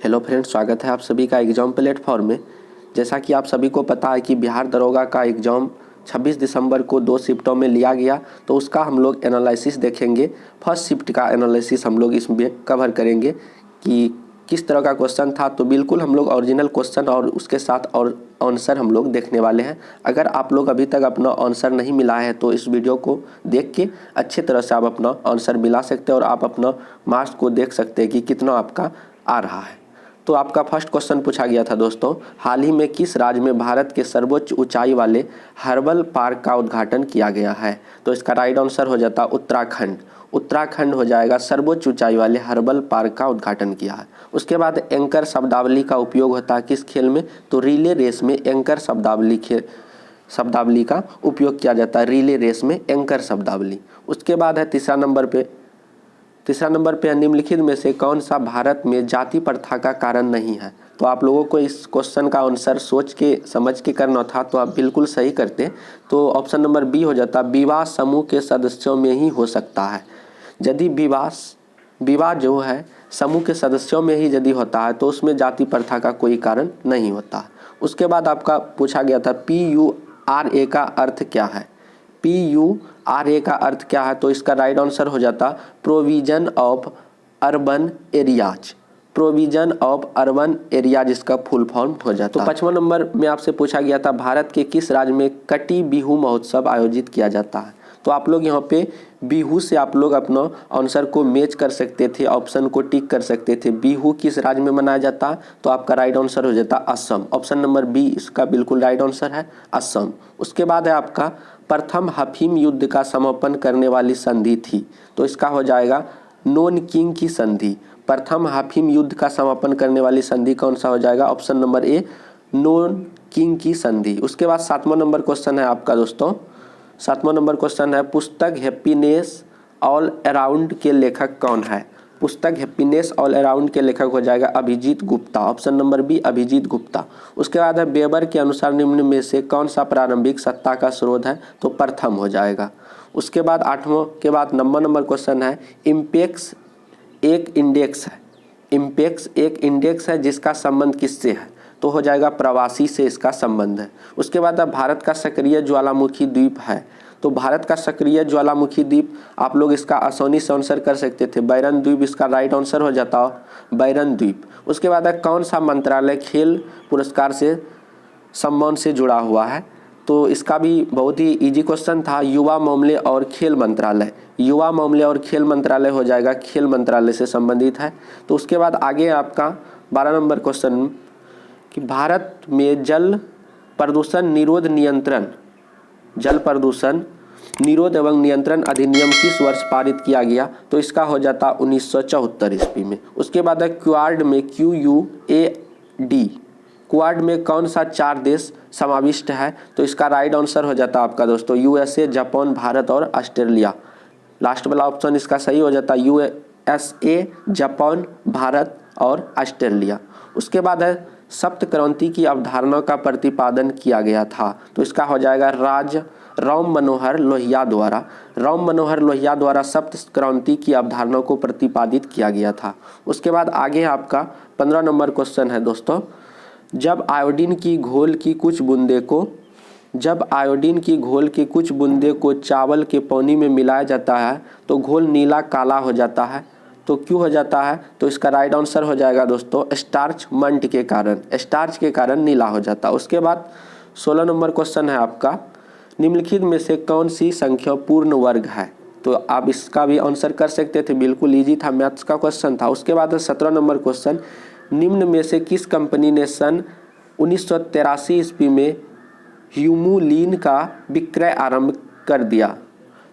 Hello friends, स्वागत है आप सभी का एग्ज़ाम प्लेटफॉर्म में। जैसा कि आप सभी को पता है कि बिहार दरोगा का एग्ज़ाम 26 दिसंबर को 2 शिफ्टों में लिया गया, तो उसका हम लोग एनालिसिस देखेंगे। फर्स्ट शिफ्ट का एनालिसिस हम लोग इसमें कवर करेंगे कि किस तरह का क्वेश्चन था। तो बिल्कुल हम लोग ओरिजिनल क्वेश्चन और उसके साथ और आंसर हम लोग देखने वाले हैं। अगर आप लोग अभी तक अपना आंसर नहीं मिला है तो इस वीडियो को देख के अच्छे तरह से आप अपना आंसर मिला सकते हैं और आप अपना मार्क्स को देख सकते हैं कि कितना आपका आ रहा है। तो आपका फर्स्ट क्वेश्चन पूछा गया था दोस्तों, हाल ही में किस राज्य में भारत के सर्वोच्च ऊंचाई वाले हर्बल पार्क का उद्घाटन किया गया है? तो इसका राइट आंसर हो जाता उत्तराखंड। उत्तराखंड हो जाएगा, सर्वोच्च ऊंचाई वाले हर्बल पार्क का उद्घाटन किया है। उसके बाद एंकर शब्दावली का उपयोग होता है किस खेल में? तो रिले रेस में एंकर शब्दावली का उपयोग किया जाता है। रिले रेस में एंकर शब्दावली। उसके बाद है तीसरा नंबर पे निम्नलिखित में से कौन सा भारत में जाति प्रथा का कारण नहीं है? तो आप लोगों को इस क्वेश्चन का आंसर सोच के समझ के करना था, तो आप बिल्कुल सही करते। तो ऑप्शन नंबर बी हो जाता, विवाह समूह के सदस्यों में ही हो सकता है। यदि विवाह जो है समूह के सदस्यों में ही यदि होता है तो उसमें जाति प्रथा का कोई कारण नहीं होता। उसके बाद आपका पूछा गया था PURA का अर्थ क्या है? PURA का अर्थ क्या है? तो इसका राइट आंसर हो जाता provision of urban areas. Provision of urban areas इसका फुल फॉर्म हो जाता। तो 5वां नंबर में आपसे पूछा गया था, भारत के किस राज्य में कटी बिहू महोत्सव आयोजित किया जाता है? तो आप लोग यहाँ पे बिहू से आप लोग अपना आंसर को मैच कर सकते थे, ऑप्शन को टिक कर सकते थे। बिहू किस राज्य में मनाया जाता है? तो आपका राइट आंसर हो जाता असम। ऑप्शन नंबर बी इसका बिल्कुल राइट आंसर है, असम। उसके बाद है आपका प्रथम अफीम युद्ध का समापन करने वाली संधि थी। तो इसका हो जाएगा नोनकिंग की संधि। प्रथम अफीम युद्ध का समापन करने वाली संधि कौन सा हो जाएगा? ऑप्शन नंबर ए, नोनकिंग की संधि। उसके बाद 7वां नंबर क्वेश्चन है आपका दोस्तों। 7वां नंबर क्वेश्चन है, पुस्तक हैप्पीनेस ऑल अराउंड के लेखक कौन है? पुस्तक हैप्पीनेस ऑल अराउंड के लेखक हो जाएगा Abhijit Gupta. Option number B, Abhijit Gupta. उसके बाद है वेबर के अनुसार निम्न में से कौन सा प्रारंभिक सत्ता का स्रोत है? तो प्रथम हो जाएगा। उसके बाद 8वां के बाद 9वां नंबर क्वेश्चन है, इम्पेक्स एक इंडेक्स है। इम्पेक्स एक इंडेक्स है जिसका संबंध किससे है? तो हो जाएगा प्रवासी से इसका संबंध है। उसके बाद अब भारत का सक्रिय ज्वालामुखी द्वीप है। तो भारत का सक्रिय ज्वालामुखी द्वीप आप लोग इसका आसानी से आंसर कर सकते थे, बैरन द्वीप इसका राइट आंसर हो जाता, बैरन द्वीप। उसके बाद है कौन सा मंत्रालय खेल पुरस्कार से सम्मान से जुड़ा हुआ है? तो इसका भी बहुत ही इजी क्वेश्चन था, युवा मामले और खेल मंत्रालय। युवा मामले और खेल मंत्रालय हो जाएगा, खेल मंत्रालय से संबंधित है। तो उसके बाद आगे आपका 12 नंबर क्वेश्चन कि भारत में जल प्रदूषण निरोध एवं नियंत्रण अधिनियम किस वर्ष पारित किया गया? तो इसका हो जाता 1974 ईस्वी में। उसके बाद है क्वाड में क्वाड में कौन सा 4 देश समाविष्ट है? तो इसका राइट आंसर हो जाता आपका दोस्तों USA, जापान, भारत और ऑस्ट्रेलिया। लास्ट वाला ऑप्शन इसका सही हो जाता USA, जापान, भारत और ऑस्ट्रेलिया। उसके बाद है सप्त क्रांति की अवधारणा का प्रतिपादन किया गया था। तो इसका हो जाएगा राम मनोहर लोहिया द्वारा सप्त क्रांति की अवधारणा को प्रतिपादित किया गया था। उसके बाद आगे आपका 15 नंबर क्वेश्चन है दोस्तों, जब आयोडीन की घोल की कुछ बूंदे को चावल के पानी में मिलाया जाता है तो घोल नीला काला हो जाता है। तो क्यों हो जाता है? तो इसका राइट आंसर हो जाएगा दोस्तों स्टार्च के कारण नीला हो जाता है। उसके बाद 16 नंबर क्वेश्चन है आपका, निम्नलिखित में से कौन सी संख्या पूर्ण वर्ग है? तो आप इसका भी आंसर कर सकते थे, बिल्कुल इजी था, मैथ्स का क्वेश्चन था। उसके बाद 17 नंबर क्वेश्चन, निम्न में से किस कंपनी ने सन 1983 ईस्वी में ह्यूमुलीन का विक्रय आरंभ कर दिया?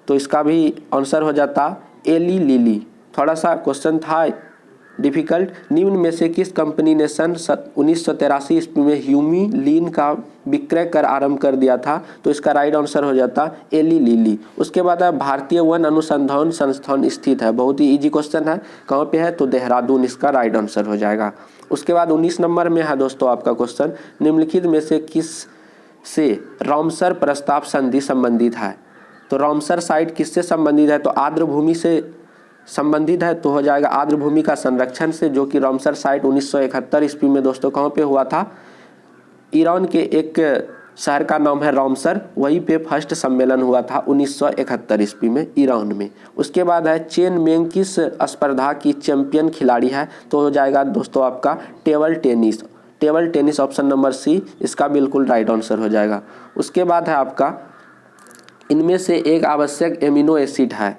तो इसका भी आंसर हो जाता एली लिली। थोड़ा सा क्वेश्चन था डिफिकल्ट। निम्न में से किस कंपनी ने सन 1983 ईस्वी में ह्यूमुलीन का विक्रय कर आरंभ कर दिया था? तो इसका राइट आंसर हो जाता एली लिली। उसके बाद भारतीय वन अनुसंधान संस्थान स्थित है। बहुत ही इजी क्वेश्चन है, कहाँ पे है? तो देहरादून इसका राइट आंसर हो जाएगा। उसके बाद 19 नंबर में है दोस्तों आपका क्वेश्चन, निम्नलिखित में से किस से रामसर प्रस्ताव संधि संबंधित है? तो रामसर साइट किससे संबंधित है? तो आर्द्र भूमि से संबंधित है तो हो जाएगा आर्द्र भूमि का संरक्षण से, जो कि रामसर साइट 1971 ईस्वी में दोस्तों कहाँ पे हुआ था, ईरान के एक शहर का नाम है रामसर, वहीं पे फर्स्ट सम्मेलन हुआ था 1971 ईस्वी में ईरान में। उसके बाद है चेन मेंग किस स्पर्धा की चैंपियन खिलाड़ी है, तो हो जाएगा दोस्तों आपका table tennis. Table tennis option number C इसका बिल्कुल राइट आंसर हो जाएगा। उसके बाद है आपका इनमें से एक आवश्यक एमिनो एसिड है,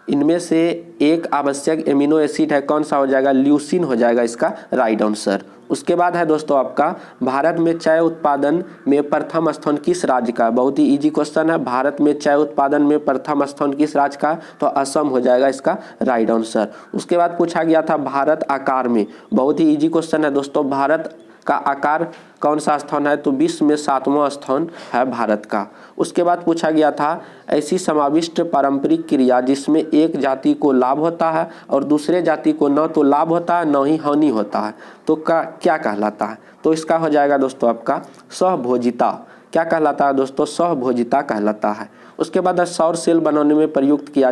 इनमें से एक आवश्यक एमिनो एसिड है, कौन सा हो जाएगा, ल्यूसीन हो जाएगा इसका राइट आंसर। उसके बाद है दोस्तों आपका भारत में चाय उत्पादन में प्रथम स्थान किस राज्य का, बहुत ही इजी क्वेश्चन है। भारत में चाय उत्पादन में प्रथम स्थान किस राज्य का, तो असम हो जाएगा इसका राइट आंसर। उसके बाद पूछा गया था भारत आकार में, बहुत ही इजी क्वेश्चन है दोस्तों, भारत का आकार कौन सा स्थान है, तो विश्व में 7वां स्थान है भारत का। उसके बाद पूछा गया था ऐसी समाविष्ट पारंपरिक क्रिया जिसमें एक जाति को लाभ होता है और दूसरे जाति को न तो लाभ होता है न ही हानि होता है, तो क्या कहलाता है, तो इसका हो जाएगा दोस्तों आपका सहभोजिता। क्या कहलाता है दोस्तों, सहभोजिता कहलाता है। उसके बाद सौर सेल बनाने में प्रयुक्त किया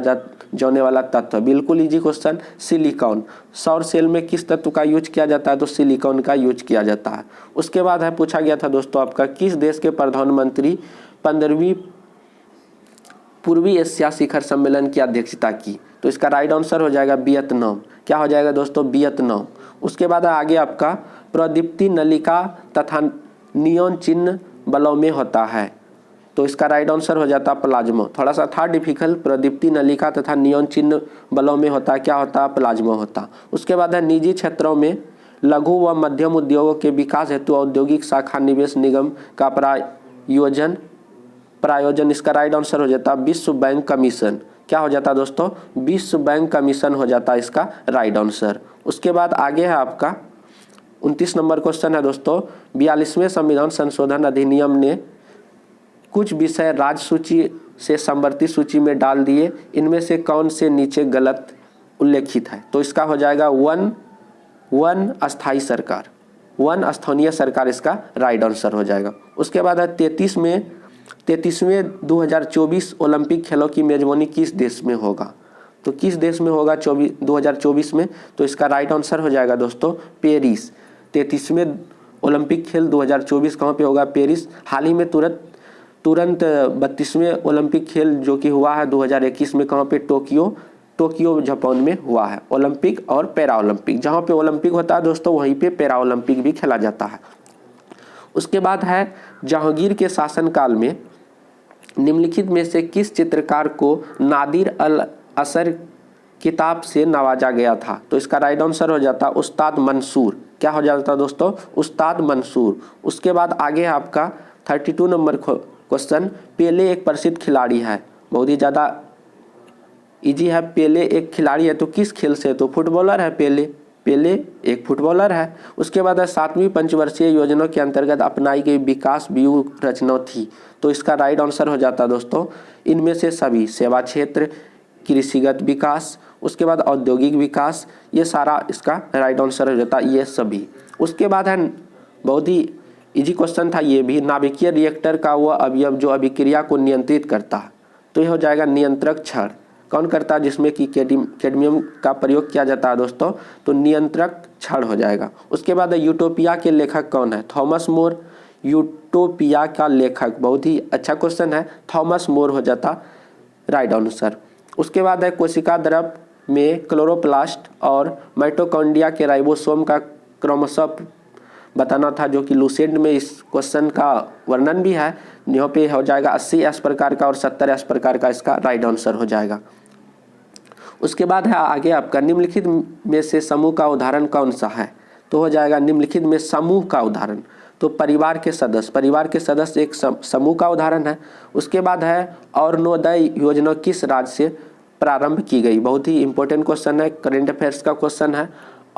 जाने वाला तत्व, बिल्कुल इजी क्वेश्चन, सिलिकॉन। सौर सेल में किस तत्व का यूज किया जाता है, तो सिलिकॉन का यूज किया जाता है। उसके बाद है पूछा गया था दोस्तों आपका किस देश के प्रधानमंत्री 15वीं पूर्वी एशिया शिखर सम्मेलन की अध्यक्षता की, तो इसका राइट आंसर हो जाएगा वियतनाम। क्या हो जाएगा दोस्तों, वियतनाम। उसके बाद आगे आपका प्रदीप्ति नलिका तथा नियॉन चिन्ह बलों में होता है, तो इसका राइट आंसर हो जाता प्लाज्मा। थोड़ा सा था डिफिकल्ट, प्रदीप्ति नलिका तथा नियॉन चिन्ह बलों में होता है, क्या होता है, प्लाज्मा होता। उसके बाद है निजी क्षेत्रों में लघु व मध्यम उद्योगों के विकास हेतु औद्योगिक शाखा निवेश निगम का प्रायोजन इसका राइट आंसर हो जाता विश्व बैंक कमीशन। क्या हो जाता दोस्तों, विश्व बैंक कमीशन हो जाता इसका राइट आंसर। उसके बाद आगे है आपका 29 नंबर क्वेश्चन है दोस्तों, 42वें संविधान संशोधन अधिनियम ने कुछ विषय राज्य सूची से समवर्ती सूची में डाल दिए, इनमें से कौन से नीचे गलत उल्लेखित है, तो इसका हो जाएगा वन अस्थायी सरकार, वन स्थानीय सरकार इसका राइट आंसर हो जाएगा। उसके बाद है 33वें 2024 ओलंपिक खेलों की मेजबानी किस देश में होगा, तो किस देश में होगा 2024 में, तो इसका राइट आंसर हो जाएगा दोस्तों पेरिस। 33वें ओलंपिक खेल 2024 कहाँ पे होगा, पेरिस। हाल ही में तुरंत 32वें ओलंपिक खेल जो कि हुआ है 2021 में कहाँ पे, टोक्यो जापान में हुआ है, ओलंपिक और पैरा ओलंपिक। जहाँ पे ओलंपिक होता है दोस्तों वहीं पे पैरा ओलंपिक भी खेला जाता है। उसके बाद है जहांगीर के शासनकाल में निम्नलिखित में से किस चित्रकार को नादिर अल असर किताब से नवाजा गया था, तो इसका राइट आंसर हो जाता उस्ताद मंसूर। क्या हो जाता दोस्तों, उस्ताद मंसूर। उसके बाद आगे आपका 32 नंबर क्वेश्चन, पेले एक प्रसिद्ध खिलाड़ी है, बहुत ही ज़्यादा इजी है। पेले एक खिलाड़ी है तो किस खेल से, तो फुटबॉलर है पेले एक फुटबॉलर है। उसके बाद 7वीं पंचवर्षीय योजना के अंतर्गत अपनाई गई विकास व्यूह रचना थी, तो इसका राइट आंसर हो जाता दोस्तों इनमें से सभी, सेवा क्षेत्र, कृषिगत विकास, उसके बाद औद्योगिक विकास, ये सारा इसका राइट आंसर हो जाता ये सभी। उसके बाद है बहुत ही इजी क्वेश्चन था ये भी, नाभिकीय रिएक्टर का वह अवयव जो अभिक्रिया को नियंत्रित करता है, तो यह हो जाएगा नियंत्रक छड़। कौन करता है, जिसमें कि कैडमियम का प्रयोग किया जाता है दोस्तों, तो नियंत्रक छड़ हो जाएगा। उसके बाद यूटोपिया के लेखक कौन है, थॉमस मोर। यूटोपिया का लेखक, बहुत ही अच्छा क्वेश्चन है, थॉमस मोर हो जाता राइट आंसर। उसके बाद है कोशिका द्रव में क्लोरोप्लास्ट और माइटोकॉन्ड्रिया के राइबोसोम का क्रमशः बताना था, जो कि लूसेंट में इस क्वेश्चन का वर्णन भी है। यहाँ पे हो जाएगा 80 एस प्रकार का और 70 एस प्रकार का इसका राइट आंसर हो जाएगा। उसके बाद है आगे आपका निम्नलिखित में से समूह का उदाहरण कौन सा है, तो हो जाएगा निम्नलिखित में समूह का उदाहरण, तो परिवार के सदस्य एक समूह का उदाहरण है। उसके बाद है अरुणोदय योजना किस राज्य से प्रारंभ की गई, बहुत ही इंपॉर्टेंट क्वेश्चन है, करेंट अफेयर्स का क्वेश्चन है।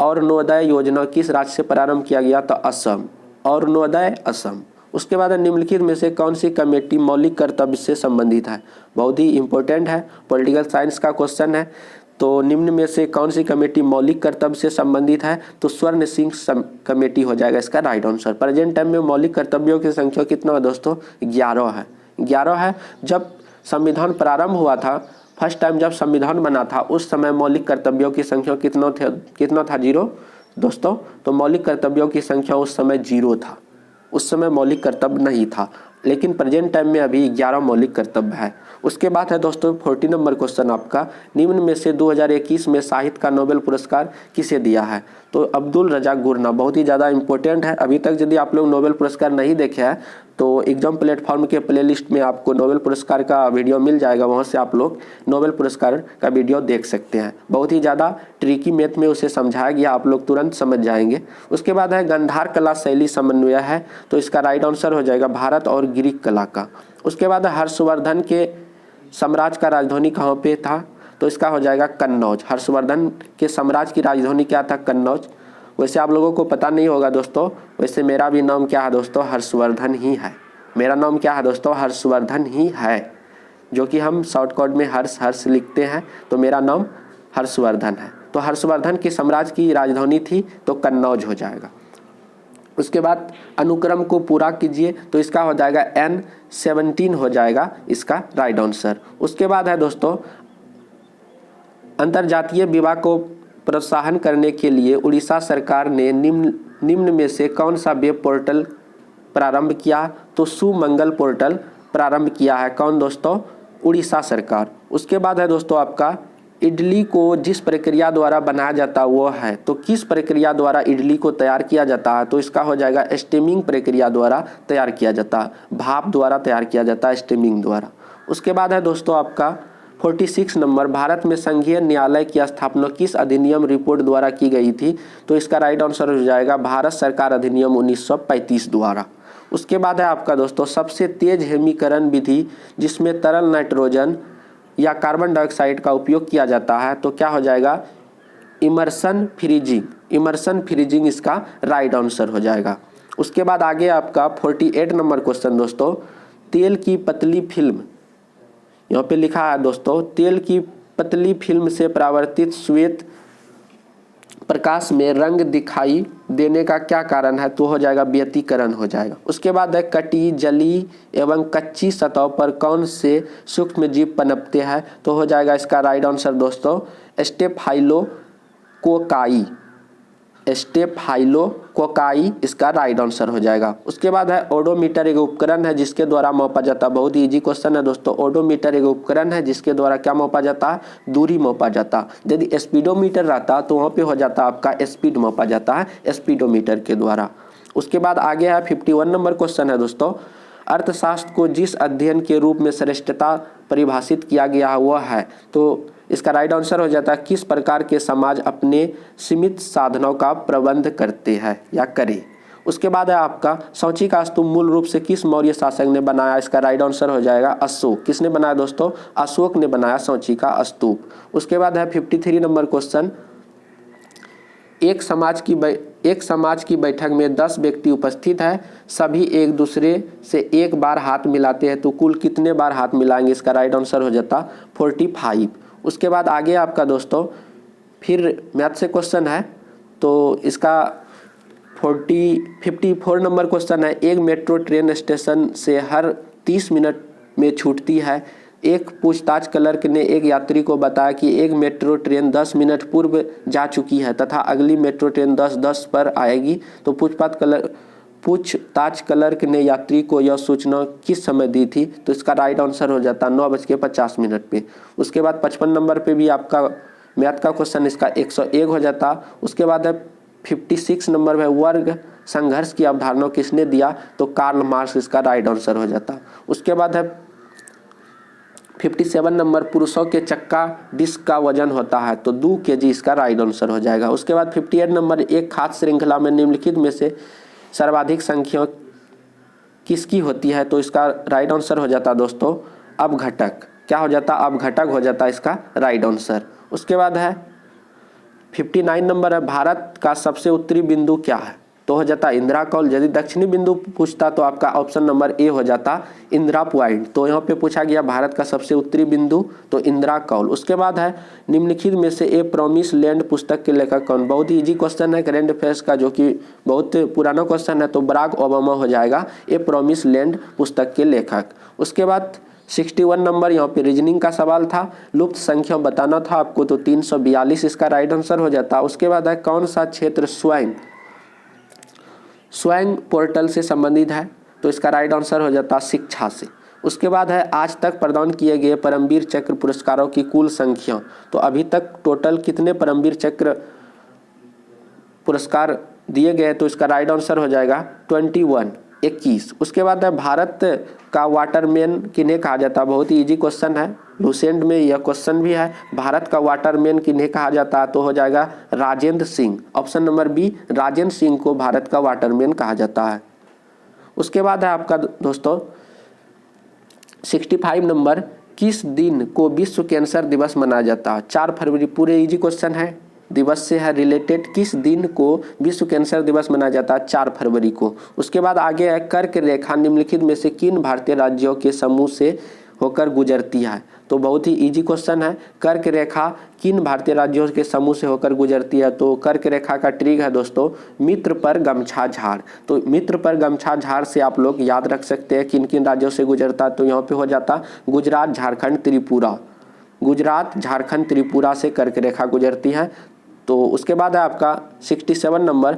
अरुणोदय योजना किस राज्य से प्रारंभ किया गया, तो असम, अरुणोदय असम। उसके बाद निम्नलिखित में से कौन सी कमेटी मौलिक कर्तव्य से संबंधित है, बहुत ही इंपॉर्टेंट है, पॉलिटिकल साइंस का क्वेश्चन है। तो निम्न में से कौन सी कमेटी मौलिक कर्तव्य से संबंधित है, तो स्वर्ण सिंह कमेटी हो जाएगा इसका राइट आंसर। प्रेजेंट टाइम में मौलिक कर्तव्यों की संख्या कितना है दोस्तों, 11 है। जब संविधान प्रारंभ हुआ था फर्स्ट टाइम जब संविधान बना था उस समय मौलिक कर्तव्यों की संख्या कितना था 0 दोस्तों। तो मौलिक कर्तव्यों की संख्या उस समय 0 था, उस समय मौलिक कर्तव्य नहीं था, लेकिन प्रेजेंट टाइम में अभी 11 मौलिक कर्तव्य है। उसके बाद है दोस्तों 40 नंबर क्वेश्चन आपका, निम्न में से 2021 में साहित्य का नोबेल पुरस्कार किसे दिया है। तो अब्दुल रज़ाक गुरना, बहुत ही ज़्यादा इंपॉर्टेंट है। अभी तक यदि आप लोग नोबेल पुरस्कार नहीं देखे हैं तो एग्जाम प्लेटफॉर्म के प्लेलिस्ट में आपको नोबेल पुरस्कार का वीडियो मिल जाएगा, वहाँ से आप लोग नोबेल पुरस्कार का वीडियो देख सकते हैं। बहुत ही ज़्यादा ट्रिकी मेथ में उसे समझाया गया, आप लोग तुरंत समझ जाएंगे। उसके बाद है गंधार कला शैली समन्वय है, तो इसका राइट आंसर हो जाएगा भारत और ग्रीक कला का। उसके बाद हर्षवर्धन के साम्राज्य का राजधानी कहाँ पे था, तो इसका हो जाएगा कन्नौज। हर्षवर्धन के साम्राज्य की राजधानी क्या था, कन्नौज। वैसे आप लोगों को पता नहीं होगा दोस्तों, वैसे मेरा भी नाम क्या है दोस्तों, हर्षवर्धन ही है। मेरा नाम क्या है दोस्तों, हर्षवर्धन ही है, जो कि हम शॉर्टकट में हर्ष लिखते हैं, तो मेरा नाम हर्षवर्धन है। तो हर्षवर्धन के साम्राज्य की राजधानी थी तो कन्नौज हो जाएगा। उसके बाद अनुक्रम को पूरा कीजिए, तो इसका हो जाएगा N17 हो जाएगा इसका राइट आंसर। उसके बाद है दोस्तों अंतरजातीय विवाह को प्रोत्साहन करने के लिए उड़ीसा सरकार ने निम्न में से कौन सा वेब पोर्टल प्रारंभ किया, तो सुमंगल पोर्टल प्रारंभ किया है। कौन दोस्तों, उड़ीसा सरकार। उसके बाद है दोस्तों आपका इडली को जिस प्रक्रिया द्वारा बनाया जाता वो है, तो किस प्रक्रिया द्वारा इडली को तैयार किया जाता है, तो इसका हो जाएगा स्टीमिंग प्रक्रिया द्वारा तैयार किया जाता है, भाप द्वारा तैयार किया जाता है, स्टीमिंग द्वारा। उसके बाद है दोस्तों आपका 46 नंबर, भारत में संघीय न्यायालय की स्थापना किस अधिनियम रिपोर्ट द्वारा की गई थी, तो इसका राइट आंसर हो जाएगा भारत सरकार अधिनियम 1935 द्वारा। उसके बाद है आपका दोस्तों सबसे तेज हेमीकरण विधि जिसमें तरल नाइट्रोजन या कार्बन डाइऑक्साइड का उपयोग किया जाता है, तो क्या हो जाएगा इमर्सन फ्रीजिंग। इमर्सन फ्रीजिंग इसका राइट आंसर हो जाएगा। उसके बाद आगे आपका 48 नंबर क्वेश्चन दोस्तों, तेल की पतली फिल्म, यहाँ पे लिखा है दोस्तों तेल की पतली फिल्म से परावर्तित श्वेत प्रकाश में रंग दिखाई देने का क्या कारण है, तो हो जाएगा व्यतिकरण हो जाएगा। उसके बाद है कटी जली एवं कच्ची सतह पर कौन से सूक्ष्म जीव पनपते हैं, तो हो जाएगा इसका राइट आंसर दोस्तों स्टेफाइलोकोकाई। स्टेफाइलोकोकाई इसका राइट आंसर हो जाएगा। उसके बाद है ओडोमीटर एक उपकरण है जिसके द्वारा मापा जाता है, बहुत ही इजी क्वेश्चन है दोस्तों। ओडोमीटर एक उपकरण है जिसके द्वारा क्या मापा जाता है, दूरी मापा जाता है। यदि स्पीडोमीटर रहता तो वहाँ पे हो जाता आपका स्पीड मापा जाता है स्पीडोमीटर के द्वारा। उसके बाद आगे है 51 नंबर क्वेश्चन है दोस्तों, अर्थशास्त्र को जिस अध्ययन के रूप में श्रेष्ठता परिभाषित किया गया है वह है, तो इसका राइट आंसर हो जाता है किस प्रकार के समाज अपने सीमित साधनों का प्रबंध करते हैं या करें। उसके बाद है आपका सांची का स्तूप मूल रूप से किस मौर्य शासक ने बनाया, इसका राइट आंसर हो जाएगा अशोक। किसने बनाया दोस्तों, अशोक ने बनाया सांची का स्तूप। उसके बाद है 53 नंबर क्वेश्चन, एक समाज की बैठक में 10 व्यक्ति उपस्थित है, सभी एक दूसरे से एक बार हाथ मिलाते हैं, तो कुल कितने बार हाथ मिलाएंगे, इसका राइट आंसर हो जाता 45। उसके बाद आगे आपका दोस्तों फिर मैथ से क्वेश्चन है, तो इसका 54 नंबर क्वेश्चन है, एक मेट्रो ट्रेन स्टेशन से हर 30 मिनट में छूटती है। एक पूछताछ क्लर्क ने एक यात्री को बताया कि एक मेट्रो ट्रेन 10 मिनट पूर्व जा चुकी है तथा अगली मेट्रो ट्रेन 10:10 पर आएगी, तो पूछताछ क्लर्क ने यात्री को यह सूचना किस समय दी थी, तो इसका राइट आंसर हो जाता 9:50 पे। उसके बाद 55 नंबर पे भी आपका मैथ का क्वेश्चन इसका 101 हो जाता। उसके बाद है 56 नंबर में वर्ग संघर्ष की अवधारणा किसने दिया, तो कार्ल मार्क्स इसका राइट आंसर हो जाता। उसके बाद है 57 नंबर, पुरुषों के चक्का डिस्क का वजन होता है, तो 2 kg इसका राइट आंसर हो जाएगा। उसके बाद 58 नंबर, एक खाद्य श्रृंखला में निम्नलिखित में से सर्वाधिक संख्या किसकी होती है, तो इसका राइट आंसर हो जाता दोस्तों अपघटक। क्या हो जाता, अपघटक हो जाता इसका राइट आंसर। उसके बाद है 59 नंबर है, भारत का सबसे उत्तरी बिंदु क्या है, तो हो जाता इंदिरा कौल। यदि दक्षिणी बिंदु पूछता तो आपका ऑप्शन नंबर ए हो जाता इंदिरा पॉइंट। तो यहाँ पे पूछा गया भारत का सबसे उत्तरी बिंदु, तो इंदिरा कौल। उसके बाद है निम्नलिखित में से ए प्रॉमिस लैंड पुस्तक के लेखक कौन, बहुत ही इजी क्वेश्चन है करेंट अफेयर्स का, जो कि बहुत पुराना क्वेश्चन है, तो बराक ओबामा हो जाएगा ए प्रॉमिस लैंड पुस्तक के लेखक। उसके बाद 61 नंबर यहाँ पे रीजनिंग का सवाल था, लुप्त संख्या बताना था आपको, तो 342 इसका राइट आंसर हो जाता। उसके बाद है कौन सा क्षेत्र स्वयं पोर्टल से संबंधित है, तो इसका राइट आंसर हो जाता शिक्षा से। उसके बाद है आज तक प्रदान किए गए परमवीर चक्र पुरस्कारों की कुल संख्या, तो अभी तक टोटल कितने परमवीर चक्र पुरस्कार दिए गए, तो इसका राइट आंसर हो जाएगा 21। उसके बाद है भारत का वाटरमैन किन्हें कहा जाता है, बहुत ही इजी क्वेश्चन है, लुसेंट में यह क्वेश्चन भी है, भारत का वाटरमैन किन्हें कहा जाता है, तो हो जाएगा Rajendra Singh, option number B, Rajendra Singh को भारत का वाटरमैन कहा जाता है। उसके बाद है आपका दोस्तों 65 नंबर, किस दिन को विश्व कैंसर दिवस मनाया जाता है, 4 फरवरी, पूरे इजी क्वेश्चन है, दिवस से है रिलेटेड, किस दिन को विश्व कैंसर दिवस मनाया जाता है, 4 फरवरी को। उसके बाद आगे है कर्क रेखा निम्नलिखित में से किन भारतीय राज्यों के समूह से होकर गुजरती है, तो बहुत ही इजी क्वेश्चन है, कर्क रेखा किन भारतीय राज्यों के समूह से होकर गुजरती है, तो कर्क रेखा का ट्रिक है दोस्तों मित्र पर गमछा झाड़, तो मित्र पर गमछा झाड़ से आप लोग याद रख सकते हैं किन किन राज्यों से गुजरता, तो यहाँ पे हो जाता गुजरात, झारखंड, त्रिपुरा, गुजरात, झारखंड, त्रिपुरा से कर्क रेखा गुजरती है। तो उसके बाद है आपका 67 नंबर,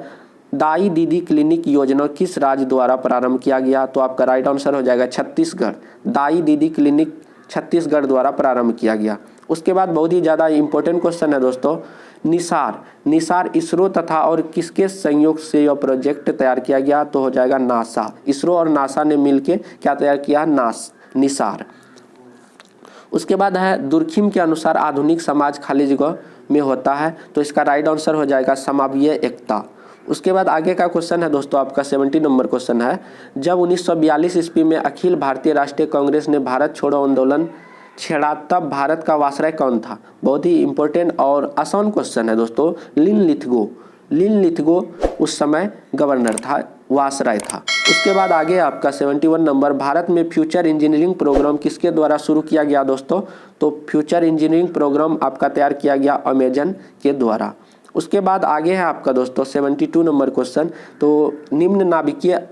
दाई दीदी क्लिनिक योजना किस राज्य द्वारा प्रारंभ किया गया, तो आपका राइट आंसर हो जाएगा छत्तीसगढ़, दाई दीदी क्लिनिक छत्तीसगढ़ द्वारा प्रारंभ किया गया। उसके बाद बहुत ही ज़्यादा इंपॉर्टेंट क्वेश्चन है दोस्तों, निसार इसरो तथा और किसके संयोग से यह प्रोजेक्ट तैयार किया गया, तो हो जाएगा नासा, इसरो और नासा ने मिलकर क्या तैयार किया, निसार। उसके बाद है दुर्खिम के अनुसार आधुनिक समाज खाली जगह में होता है, तो इसका राइट आंसर हो जाएगा समावीय एकता। उसके बाद आगे का क्वेश्चन है दोस्तों आपका 70 नंबर क्वेश्चन है, जब 1942 ईस्वी में अखिल भारतीय राष्ट्रीय कांग्रेस ने भारत छोड़ो आंदोलन छेड़ा तब भारत का वासराय कौन था, बहुत ही इंपॉर्टेंट और आसान क्वेश्चन है दोस्तों, लिन लिथगो उस समय गवर्नर था, वासराय था। उसके बाद आगे आपका 71 नंबर, भारत में फ्यूचर इंजीनियरिंग प्रोग्राम किसके द्वारा शुरू किया गया दोस्तों, तो फ्यूचर इंजीनियरिंग प्रोग्राम आपका तैयार किया गया अमेजन के द्वारा। उसके बाद आगे है आपका दोस्तों 72 नंबर क्वेश्चन, तो निम्न नाभिकीय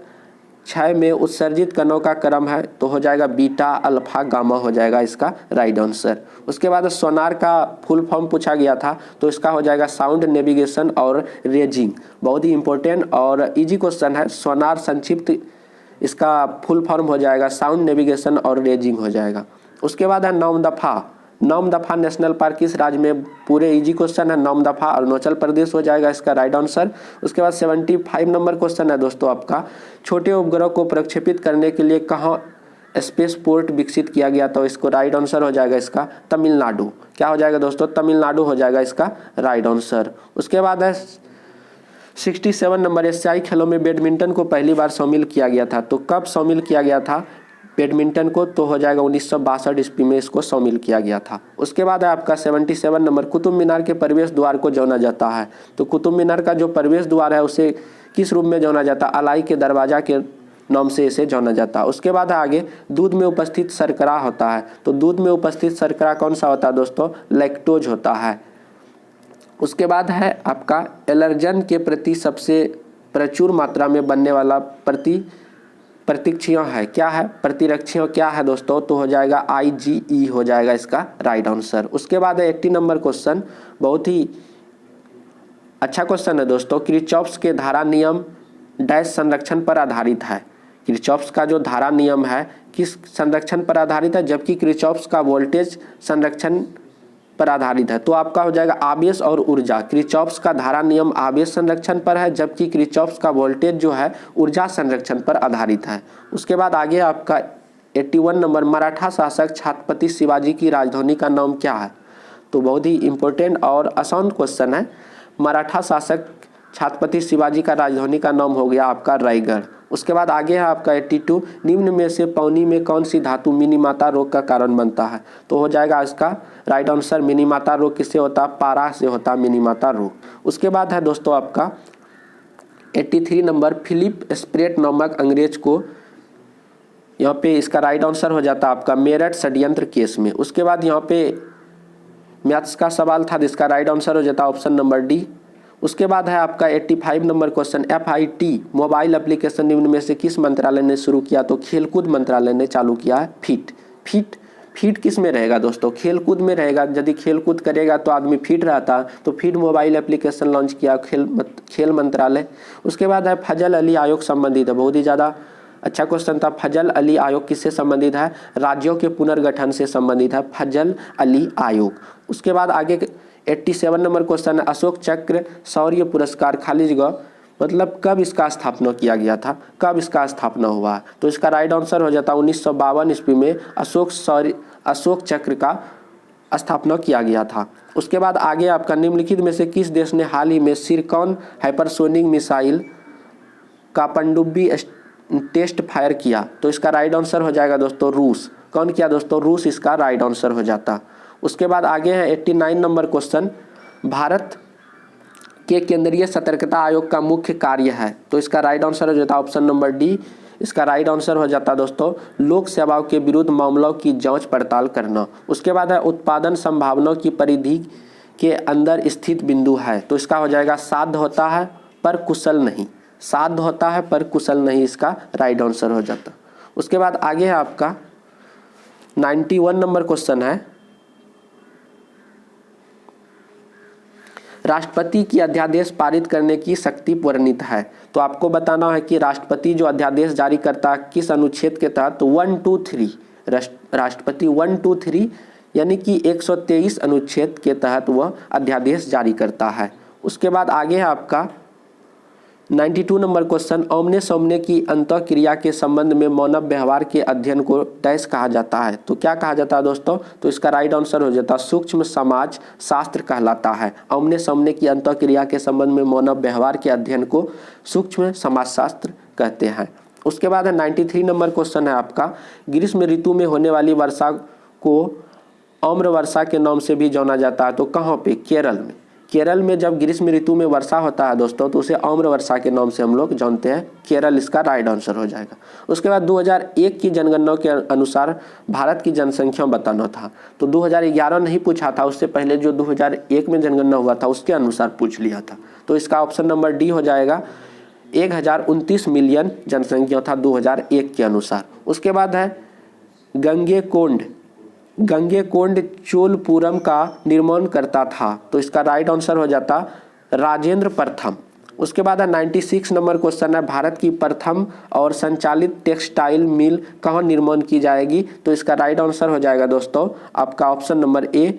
क्षय में उत्सर्जित कणों का क्रम है, तो हो जाएगा बीटा, अल्फा, गामा हो जाएगा इसका राइट आंसर। उसके बाद सोनार का फुल फॉर्म पूछा गया था, तो इसका हो जाएगा साउंड नेविगेशन और रेजिंग, बहुत ही इंपॉर्टेंट और इजी क्वेश्चन है, सोनार संक्षिप्त इसका फुल फॉर्म हो जाएगा साउंड नेविगेशन और रेजिंग हो जाएगा। उसके बाद है नौमदफा नेशनल पार्क किस राज्य में, पूरे इजी क्वेश्चन है, नौमदफा अरुणाचल प्रदेश हो जाएगा इसका राइट आंसर। उसके बाद 75 नंबर क्वेश्चन है दोस्तों आपका, छोटे उपग्रह को प्रक्षेपित करने के लिए कहाँ स्पेस पोर्ट विकसित किया गया, तो इसको राइट आंसर हो जाएगा इसका तमिलनाडु, क्या हो जाएगा दोस्तों, तमिलनाडु हो जाएगा इसका राइट आंसर। उसके बाद है 67 नंबर, एशियाई खेलों में बैडमिंटन को पहली बार शामिल किया गया था, तो कब शामिल किया गया था बैडमिंटन को, तो हो जाएगा 1962 ईस्वी में इसको शामिल किया गया था। उसके बाद है आपका 77 नंबर, कुतुब मीनार के प्रवेश द्वार को जाना जाता है, तो कुतुब मीनार का जो प्रवेश द्वार है उसे किस रूप में जाना जाता है, अलाई के दरवाजा के नाम से इसे जाना जाता है। उसके बाद आगे दूध में उपस्थित शर्करा होता है, तो दूध में उपस्थित शर्करा कौन सा होता है दोस्तों, लैक्टोज होता है। उसके बाद है आपका एलर्जन के प्रति सबसे प्रचुर मात्रा में बनने वाला प्रतिरक्षियों है, क्या है, प्रतिरक्षियों क्या है दोस्तों, तो हो जाएगा IgE हो जाएगा इसका राइट आंसर। उसके बाद है 80 नंबर क्वेश्चन, बहुत ही अच्छा क्वेश्चन है दोस्तों, किरचॉफ्स के धारा नियम डैश संरक्षण पर आधारित है, किरचॉफ्स का जो धारा नियम है किस संरक्षण पर आधारित है, जबकि किरचॉफ्स का वोल्टेज संरक्षण पर आधारित है, तो आपका हो जाएगा आवेश और ऊर्जा, किरचॉफ्स का धारा नियम आवेश संरक्षण पर है, जबकि किरचॉफ्स का वोल्टेज जो है ऊर्जा संरक्षण पर आधारित है। उसके बाद आगे आपका 81 नंबर, मराठा शासक छत्रपति शिवाजी की राजधानी का नाम क्या है, तो बहुत ही इंपॉर्टेंट और आसान क्वेश्चन है, मराठा शासक छत्रपति शिवाजी का राजधानी का नाम हो गया आपका रायगढ़। उसके बाद आगे है आपका 82, निम्न में से पानी में कौन सी धातु मिनीमाता रोग का कारण बनता है, तो हो जाएगा इसका राइट आंसर मिनीमाता रोग किससे होता है, पारा से होता है मिनीमाता रोग। उसके बाद है दोस्तों आपका 83 नंबर, फिलिप स्प्रेट नामक अंग्रेज को, यहाँ पे इसका राइट आंसर हो जाता है आपका मेरठ षड्यंत्र केस में। उसके बाद यहाँ पे मैथ्स का सवाल था जिसका राइट आंसर हो जाता है ऑप्शन नंबर डी। उसके बाद है आपका 85 number question, FIT mobile application निम्न में से किस मंत्रालय ने शुरू किया, तो खेलकूद मंत्रालय ने चालू किया है फिट, फिट किस में रहेगा दोस्तों, खेल कूद में रहेगा। यदि खेल कूद करेगा तो आदमी फिट रहता, तो फिट मोबाइल एप्लीकेशन लॉन्च किया खेल मंत्रालय। उसके बाद है फजल अली आयोग संबंधित है, बहुत ही ज़्यादा अच्छा क्वेश्चन था। फजल अली आयोग किससे संबंधित है, राज्यों के पुनर्गठन से संबंधित है फजल अली आयोग। उसके बाद आगे 87 नंबर क्वेश्चन है, अशोक चक्र शौर्य पुरस्कार खालिजगह मतलब कब इसका स्थापना किया गया था, कब इसका स्थापना हुआ। तो इसका राइट आंसर हो जाता 1952 ईस्वी में अशोक चक्र का स्थापना किया गया था। उसके बाद आगे आपका निम्नलिखित में से किस देश ने हाल ही में सिरकॉन हाइपरसोनिक मिसाइल का पनडुब्बी टेस्ट फायर किया। तो इसका राइट आंसर हो जाएगा दोस्तों रूस। कौन किया दोस्तों, रूस इसका राइट आंसर हो जाता। उसके बाद आगे है 89 नंबर क्वेश्चन, भारत के केंद्रीय सतर्कता आयोग का मुख्य कार्य है। तो इसका राइट आंसर हो जाता ऑप्शन नंबर डी। इसका राइट आंसर हो जाता दोस्तों लोक सेवाओं के विरुद्ध मामलों की जांच पड़ताल करना। उसके बाद है उत्पादन संभावनाओं की परिधि के अंदर स्थित बिंदु है। तो इसका हो जाएगा साध्य होता है पर कुशल नहीं, साध्य होता है पर कुशल नहीं, इसका राइट आंसर हो जाता। उसके बाद आगे है आपका 91 नंबर क्वेश्चन है, राष्ट्रपति की अध्यादेश पारित करने की शक्ति वर्णित है। तो आपको बताना है कि राष्ट्रपति जो अध्यादेश जारी करता है किस अनुच्छेद के तहत, 1, 2, 3 राष्ट्रपति 1, 2, 3 यानी कि 123 अनुच्छेद के तहत वह अध्यादेश जारी करता है। उसके बाद आगे है आपका 92 नंबर क्वेश्चन, आमने सामने की अंतःक्रिया के संबंध में मानव व्यवहार के अध्ययन को डैश कहा जाता है। तो क्या कहा जाता है दोस्तों, तो इसका राइट आंसर हो जाता सूक्ष्म समाज शास्त्र कहलाता है। आमने सामने की अंतःक्रिया के संबंध में मानव व्यवहार के अध्ययन को सूक्ष्म समाज शास्त्र कहते हैं। उसके बाद है 93 नंबर क्वेश्चन है आपका, ग्रीष्म ऋतु में होने वाली वर्षा को आम्र वर्षा के नाम से भी जाना जाता है। तो कहाँ पे, केरल में। केरल में जब ग्रीष्म ऋतु में वर्षा होता है दोस्तों तो उसे आम्र वर्षा के नाम से हम लोग जानते हैं। केरल इसका राइट आंसर हो जाएगा। उसके बाद 2001 की जनगणना के अनुसार भारत की जनसंख्या बताना था। तो 2011 नहीं पूछा था, उससे पहले जो 2001 में जनगणना हुआ था उसके अनुसार पूछ लिया था। तो इसका ऑप्शन नंबर डी हो जाएगा, 1029 मिलियन जनसंख्या था 2001 के अनुसार। उसके बाद है गंगेकोंड चोलपुरम का निर्माण करता था। तो इसका राइट आंसर हो जाता राजेंद्र प्रथम। उसके बाद है 96 नंबर क्वेश्चन है, भारत की प्रथम और संचालित टेक्सटाइल मिल कहाँ निर्माण की जाएगी। तो इसका राइट आंसर हो जाएगा दोस्तों आपका option number A,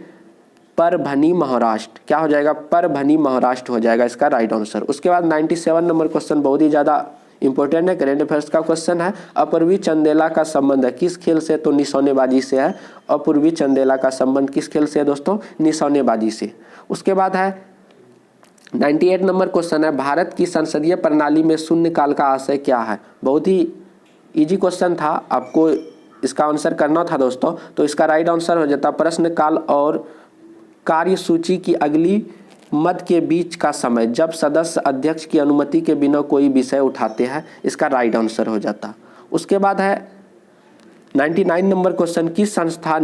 Parbhani Maharashtra. क्या हो जाएगा, परभनी महाराष्ट्र हो जाएगा इसका राइट आंसर। उसके बाद 97 नंबर क्वेश्चन बहुत ही ज़्यादा इंपॉर्टेंट है, करेंट अफेयर्स का क्वेश्चन है, अपूर्वी चंदेला का संबंध है किस खेल से। तो निशानेबाजी से है। अपूर्वी चंदेला का संबंध किस खेल से है दोस्तों, निशानेबाजी से। उसके बाद है 98 नंबर क्वेश्चन है, भारत की संसदीय प्रणाली में शून्यकाल का आशय क्या है। बहुत ही इजी क्वेश्चन था, आपको इसका आंसर करना था दोस्तों। तो इसका राइट आंसर हो जाता प्रश्नकाल और कार्यसूची की अगली मत के बीच का समय जब सदस्य अध्यक्ष की अनुमति के बिना कोई विषय उठाते हैं। इसका राइट आंसर हो जाता। उसके बाद है 99 नंबर क्वेश्चन, किस संस्था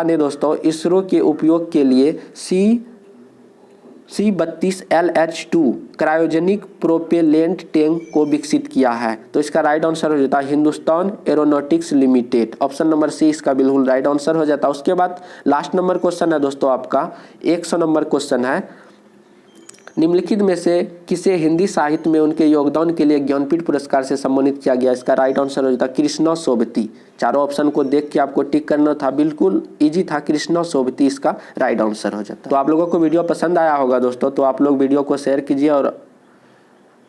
ने दोस्तों इसरो के उपयोग के लिए C-32LH2 क्रायोजेनिक प्रोपेलेंट टैंक को विकसित किया है। तो इसका राइट आंसर हो जाता है Hindustan aeronautics limited. Option number C इसका बिल्कुल राइट आंसर हो जाता है। उसके बाद लास्ट नंबर क्वेश्चन है दोस्तों आपका 100 नंबर क्वेश्चन है, निम्नलिखित में से किसे हिंदी साहित्य में उनके योगदान के लिए ज्ञानपीठ पुरस्कार से सम्मानित किया गया। इसका राइट आंसर हो जाता कृष्णा सोबती। चारों ऑप्शन को देख के आपको टिक करना था, बिल्कुल इजी था, कृष्णा सोबती इसका राइट आंसर हो जाता। तो आप लोगों को वीडियो पसंद आया होगा दोस्तों, तो आप लोग वीडियो को शेयर कीजिए और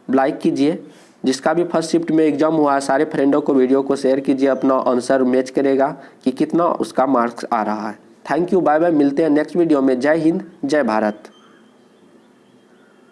लाइक कीजिए। जिसका भी फर्स्ट शिफ्ट में एग्जाम हुआ है सारे फ्रेंडों को वीडियो को शेयर कीजिए, अपना आंसर मैच करेगा कि कितना उसका मार्क्स आ रहा है। थैंक यू, बाय बाय, मिलते हैं नेक्स्ट वीडियो में। जय हिंद, जय भारत।